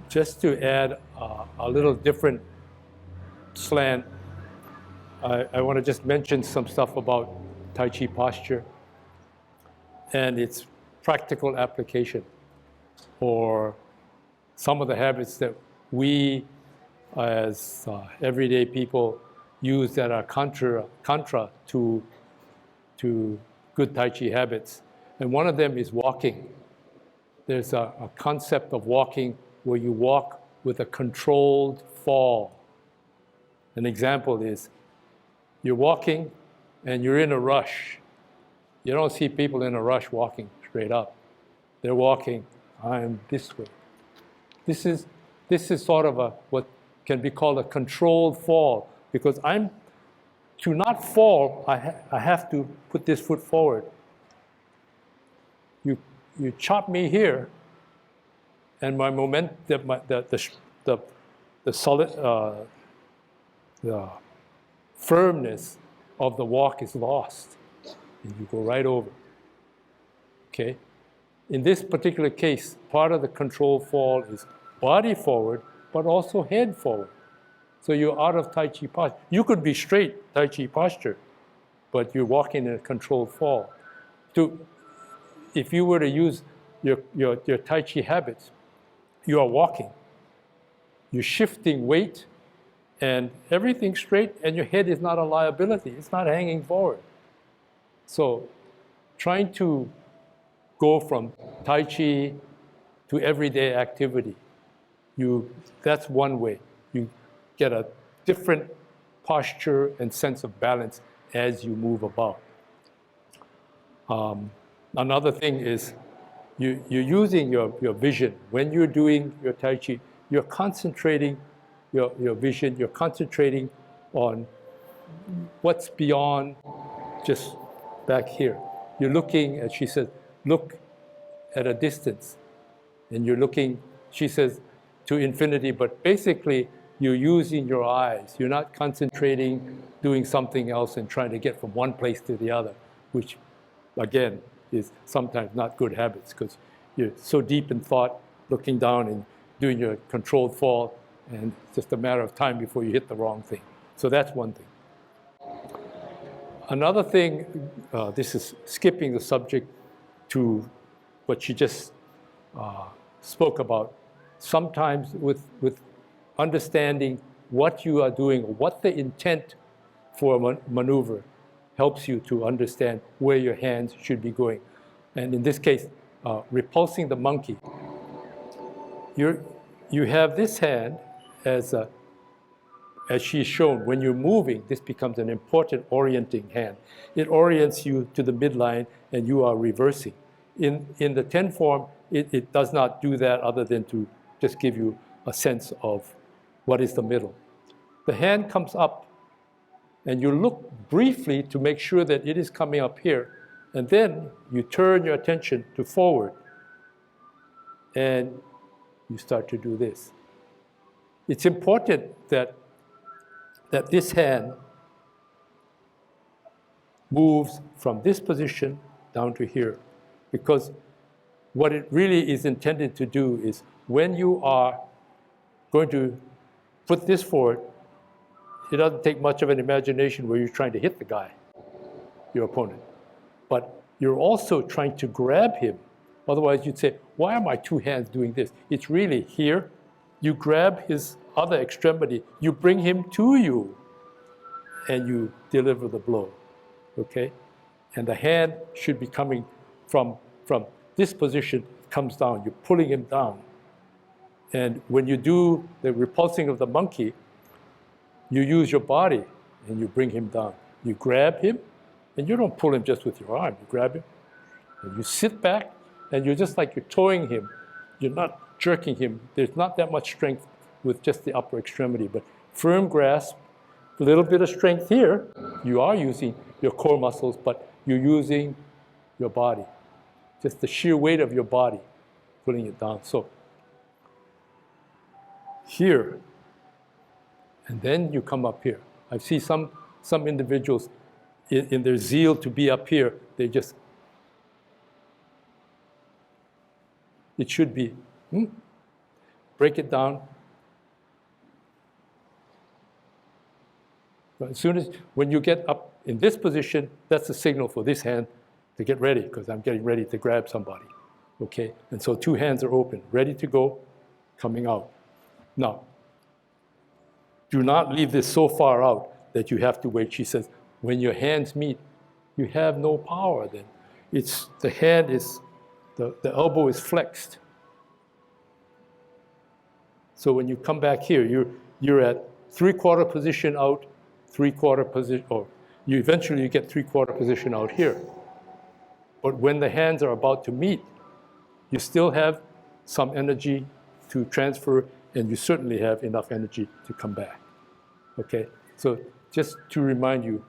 Just to add a little different slant, I want to just mention some stuff about Tai Chi posture and its practical application, or some of the habits that we as everyday people use that are contra to good Tai Chi habits. And one of them is walking. There's a concept of walking where you walk with a controlled fall. An example is you're walking and you're in a rush. You don't see people in a rush walking straight up. They're walking, I'm this way. This is sort of what can be called a controlled fall, because to not fall, I have to put this foot forward. You chop me here, and my the solid, the firmness of the walk is lost, and you go right over. Okay? In this particular case, part of the controlled fall is body forward, but also head forward. So you're out of Tai Chi posture. You could be straight Tai Chi posture, but you're walking in a controlled fall. If you were to use your Tai Chi habits, you are walking. You're shifting weight and everything's straight, and your head is not a liability. It's not hanging forward. So trying to go from Tai Chi to everyday activity, that's one way. You get a different posture and sense of balance as you move about. Another thing is you're using your vision. When you're doing your Tai Chi, you're concentrating your vision, you're concentrating on what's beyond just back here. You're looking, as she says, look at a distance. And you're looking, she says, to infinity, but basically you're using your eyes. You're not concentrating, doing something else and trying to get from one place to the other, which again is sometimes not good habits, because you're so deep in thought, looking down and doing your controlled fall, and it's just a matter of time before you hit the wrong thing. So that's one thing. Another thing, this is skipping the subject to what she just spoke about. Sometimes with understanding what you are doing, what the intent for a maneuver helps you to understand where your hands should be going. And in this case, repulsing the monkey. You have this hand as she's shown. When you're moving, this becomes an important orienting hand. It orients you to the midline, and you are reversing. In the 10 form, it does not do that other than to just give you a sense of what is the middle. The hand comes up, and you look briefly to make sure that it is coming up here, and then you turn your attention to forward, and you start to do this. It's important that this hand moves from this position down to here, because what it really is intended to do is when you are going to put this forward, it doesn't take much of an imagination where you're trying to hit the guy, your opponent. But you're also trying to grab him. Otherwise, you'd say, why are my two hands doing this? It's really here. You grab his other extremity, you bring him to you, and you deliver the blow, okay? And the hand should be coming from this position, comes down. You're pulling him down. And when you do the repulsing of the monkey, you use your body and you bring him down. You grab him, and you don't pull him just with your arm. You grab him, and you sit back, and you're just like you're towing him. You're not jerking him. There's not that much strength with just the upper extremity, but firm grasp, a little bit of strength here. You are using your core muscles, but you're using your body. Just the sheer weight of your body, pulling it down. So here, and then you come up here. I see some individuals in their zeal to be up here, they just, it should be, break it down. But as soon as, when you get up in this position, that's a signal for this hand to get ready, because I'm getting ready to grab somebody, okay? And so two hands are open, ready to go, coming out. Now, do not leave this so far out that you have to wait. She says, when your hands meet, you have no power then. It's, the hand is, the elbow is flexed. So when you come back here, you're at 3/4 position out, 3/4 position, or you eventually get 3/4 position out here. But when the hands are about to meet, you still have some energy to transfer, and you certainly have enough energy to come back. Okay? So just to remind you,